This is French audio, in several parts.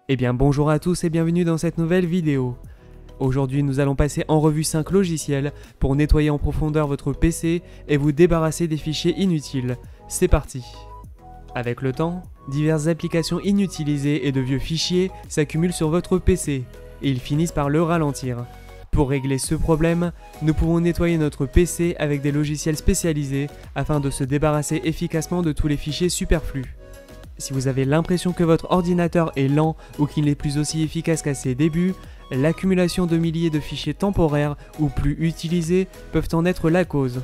Eh bien bonjour à tous et bienvenue dans cette nouvelle vidéo. Aujourd'hui nous allons passer en revue 5 logiciels pour nettoyer en profondeur votre PC et vous débarrasser des fichiers inutiles. C'est parti. Avec le temps, diverses applications inutilisées et de vieux fichiers s'accumulent sur votre PC et ils finissent par le ralentir. Pour régler ce problème, nous pouvons nettoyer notre PC avec des logiciels spécialisés afin de se débarrasser efficacement de tous les fichiers superflus. Si vous avez l'impression que votre ordinateur est lent ou qu'il n'est plus aussi efficace qu'à ses débuts, l'accumulation de milliers de fichiers temporaires ou plus utilisés peuvent en être la cause.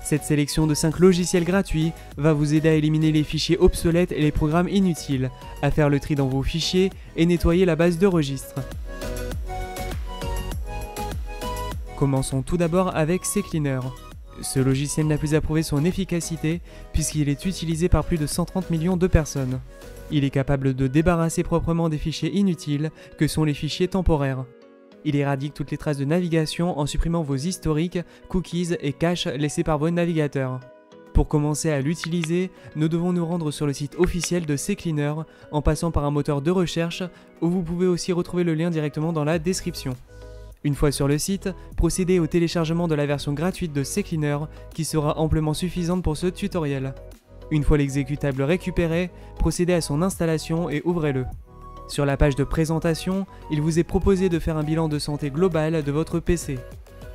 Cette sélection de 5 logiciels gratuits va vous aider à éliminer les fichiers obsolètes et les programmes inutiles, à faire le tri dans vos fichiers et nettoyer la base de registre. Commençons tout d'abord avec CCleaner. Ce logiciel n'a plus à prouver son efficacité puisqu'il est utilisé par plus de 130 millions de personnes. Il est capable de débarrasser proprement des fichiers inutiles que sont les fichiers temporaires. Il éradique toutes les traces de navigation en supprimant vos historiques, cookies et caches laissés par vos navigateurs. Pour commencer à l'utiliser, nous devons nous rendre sur le site officiel de CCleaner en passant par un moteur de recherche où vous pouvez aussi retrouver le lien directement dans la description. Une fois sur le site, procédez au téléchargement de la version gratuite de CCleaner qui sera amplement suffisante pour ce tutoriel. Une fois l'exécutable récupéré, procédez à son installation et ouvrez-le. Sur la page de présentation, il vous est proposé de faire un bilan de santé global de votre PC.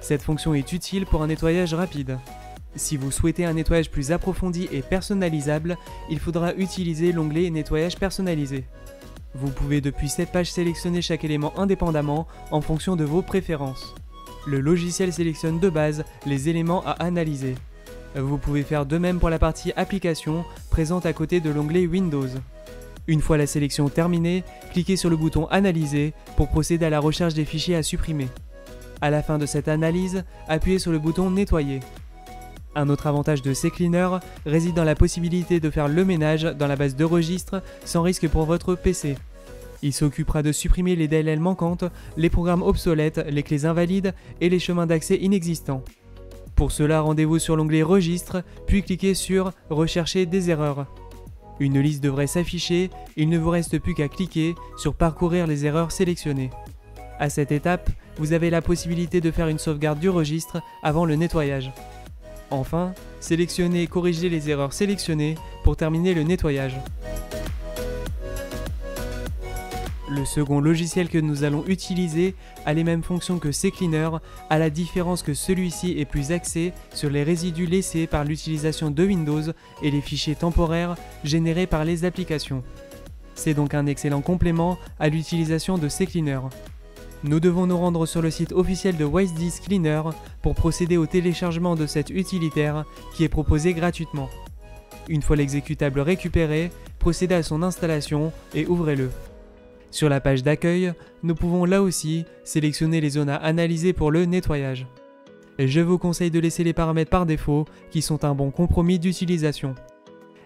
Cette fonction est utile pour un nettoyage rapide. Si vous souhaitez un nettoyage plus approfondi et personnalisable, il faudra utiliser l'onglet Nettoyage personnalisé. Vous pouvez depuis cette page sélectionner chaque élément indépendamment en fonction de vos préférences. Le logiciel sélectionne de base les éléments à analyser. Vous pouvez faire de même pour la partie Applications présente à côté de l'onglet Windows. Une fois la sélection terminée, cliquez sur le bouton Analyser pour procéder à la recherche des fichiers à supprimer. À la fin de cette analyse, appuyez sur le bouton Nettoyer. Un autre avantage de CCleaner réside dans la possibilité de faire le ménage dans la base de registre sans risque pour votre PC. Il s'occupera de supprimer les DLL manquantes, les programmes obsolètes, les clés invalides et les chemins d'accès inexistants. Pour cela, rendez-vous sur l'onglet Registre, puis cliquez sur Rechercher des erreurs. Une liste devrait s'afficher, il ne vous reste plus qu'à cliquer sur Parcourir les erreurs sélectionnées. À cette étape, vous avez la possibilité de faire une sauvegarde du registre avant le nettoyage. Enfin, sélectionnez et corrigez les erreurs sélectionnées pour terminer le nettoyage. Le second logiciel que nous allons utiliser a les mêmes fonctions que CCleaner, à la différence que celui-ci est plus axé sur les résidus laissés par l'utilisation de Windows et les fichiers temporaires générés par les applications. C'est donc un excellent complément à l'utilisation de CCleaner. Nous devons nous rendre sur le site officiel de Waste Disk Cleaner pour procéder au téléchargement de cet utilitaire qui est proposé gratuitement. Une fois l'exécutable récupéré, procédez à son installation et ouvrez-le. Sur la page d'accueil, nous pouvons là aussi sélectionner les zones à analyser pour le nettoyage. Je vous conseille de laisser les paramètres par défaut qui sont un bon compromis d'utilisation.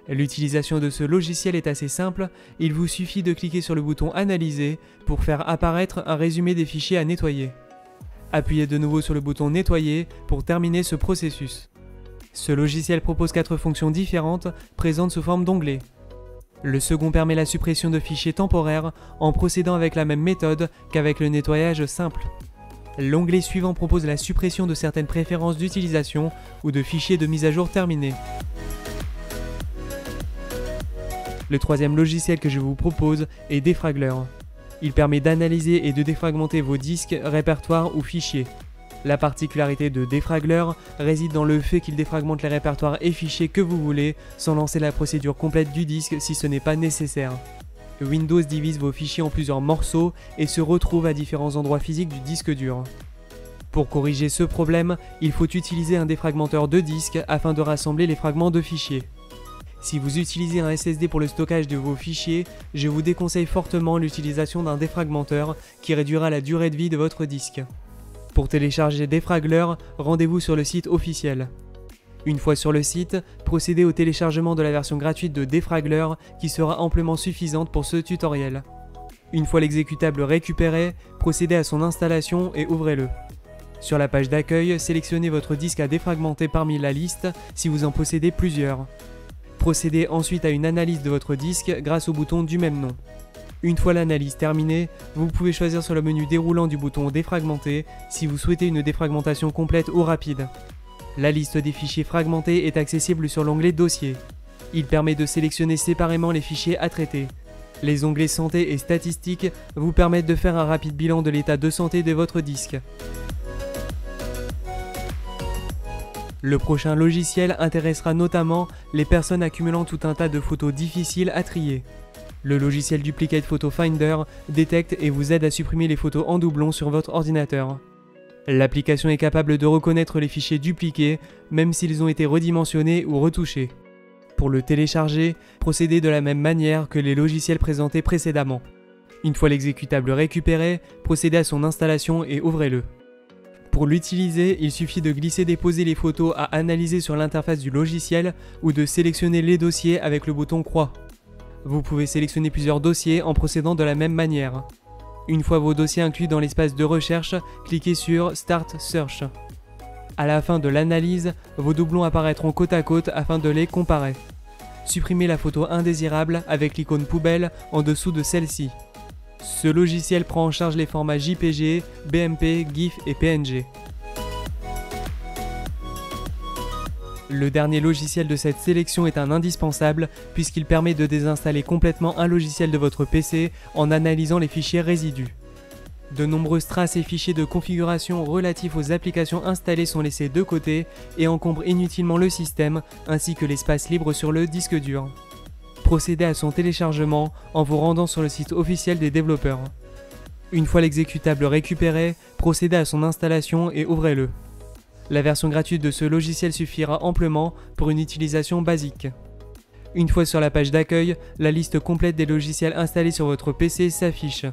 L'utilisation de ce logiciel est assez simple, il vous suffit de cliquer sur le bouton Analyser pour faire apparaître un résumé des fichiers à nettoyer. Appuyez de nouveau sur le bouton Nettoyer pour terminer ce processus. Ce logiciel propose 4 fonctions différentes présentes sous forme d'onglets. Le second permet la suppression de fichiers temporaires en procédant avec la même méthode qu'avec le nettoyage simple. L'onglet suivant propose la suppression de certaines préférences d'utilisation ou de fichiers de mise à jour terminés. Le troisième logiciel que je vous propose est Defragler. Il permet d'analyser et de défragmenter vos disques, répertoires ou fichiers. La particularité de Defragler réside dans le fait qu'il défragmente les répertoires et fichiers que vous voulez sans lancer la procédure complète du disque si ce n'est pas nécessaire. Windows divise vos fichiers en plusieurs morceaux et se retrouve à différents endroits physiques du disque dur. Pour corriger ce problème, il faut utiliser un défragmenteur de disque afin de rassembler les fragments de fichiers. Si vous utilisez un SSD pour le stockage de vos fichiers, je vous déconseille fortement l'utilisation d'un défragmenteur qui réduira la durée de vie de votre disque. Pour télécharger Defragler, rendez-vous sur le site officiel. Une fois sur le site, procédez au téléchargement de la version gratuite de Defragler qui sera amplement suffisante pour ce tutoriel. Une fois l'exécutable récupéré, procédez à son installation et ouvrez-le. Sur la page d'accueil, sélectionnez votre disque à défragmenter parmi la liste si vous en possédez plusieurs. Procédez ensuite à une analyse de votre disque grâce au bouton du même nom. Une fois l'analyse terminée, vous pouvez choisir sur le menu déroulant du bouton Défragmenter si vous souhaitez une défragmentation complète ou rapide. La liste des fichiers fragmentés est accessible sur l'onglet Dossier. Il permet de sélectionner séparément les fichiers à traiter. Les onglets Santé et Statistiques vous permettent de faire un rapide bilan de l'état de santé de votre disque. Le prochain logiciel intéressera notamment les personnes accumulant tout un tas de photos difficiles à trier. Le logiciel Duplicate Photo Finder détecte et vous aide à supprimer les photos en doublon sur votre ordinateur. L'application est capable de reconnaître les fichiers dupliqués, même s'ils ont été redimensionnés ou retouchés. Pour le télécharger, procédez de la même manière que les logiciels présentés précédemment. Une fois l'exécutable récupéré, procédez à son installation et ouvrez-le. Pour l'utiliser, il suffit de glisser-déposer les photos à analyser sur l'interface du logiciel ou de sélectionner les dossiers avec le bouton croix. Vous pouvez sélectionner plusieurs dossiers en procédant de la même manière. Une fois vos dossiers inclus dans l'espace de recherche, cliquez sur Start Search. À la fin de l'analyse, vos doublons apparaîtront côte à côte afin de les comparer. Supprimez la photo indésirable avec l'icône poubelle en dessous de celle-ci. Ce logiciel prend en charge les formats JPG, BMP, GIF et PNG. Le dernier logiciel de cette sélection est un indispensable puisqu'il permet de désinstaller complètement un logiciel de votre PC en analysant les fichiers résidus. De nombreuses traces et fichiers de configuration relatifs aux applications installées sont laissés de côté et encombrent inutilement le système ainsi que l'espace libre sur le disque dur. Procédez à son téléchargement en vous rendant sur le site officiel des développeurs. Une fois l'exécutable récupéré, procédez à son installation et ouvrez-le. La version gratuite de ce logiciel suffira amplement pour une utilisation basique. Une fois sur la page d'accueil, la liste complète des logiciels installés sur votre PC s'affiche.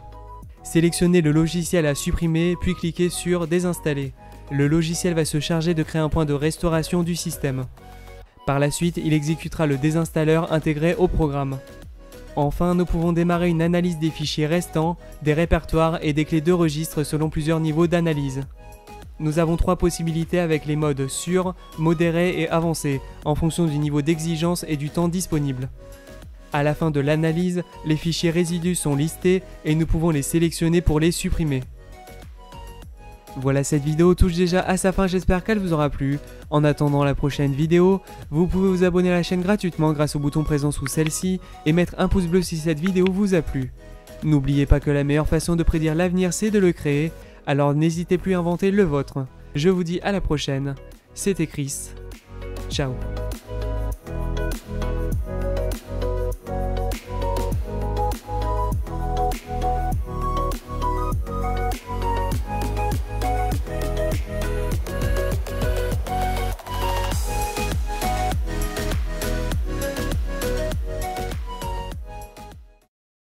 Sélectionnez le logiciel à supprimer puis cliquez sur Désinstaller. Le logiciel va se charger de créer un point de restauration du système. Par la suite, il exécutera le désinstalleur intégré au programme. Enfin, nous pouvons démarrer une analyse des fichiers restants, des répertoires et des clés de registre selon plusieurs niveaux d'analyse. Nous avons 3 possibilités avec les modes sûr, modéré et avancé, en fonction du niveau d'exigence et du temps disponible. À la fin de l'analyse, les fichiers résidus sont listés et nous pouvons les sélectionner pour les supprimer. Voilà, cette vidéo touche déjà à sa fin, j'espère qu'elle vous aura plu. En attendant la prochaine vidéo, vous pouvez vous abonner à la chaîne gratuitement grâce au bouton présent sous celle-ci et mettre un pouce bleu si cette vidéo vous a plu. N'oubliez pas que la meilleure façon de prédire l'avenir c'est de le créer, alors n'hésitez plus à inventer le vôtre. Je vous dis à la prochaine, c'était Chris. Ciao.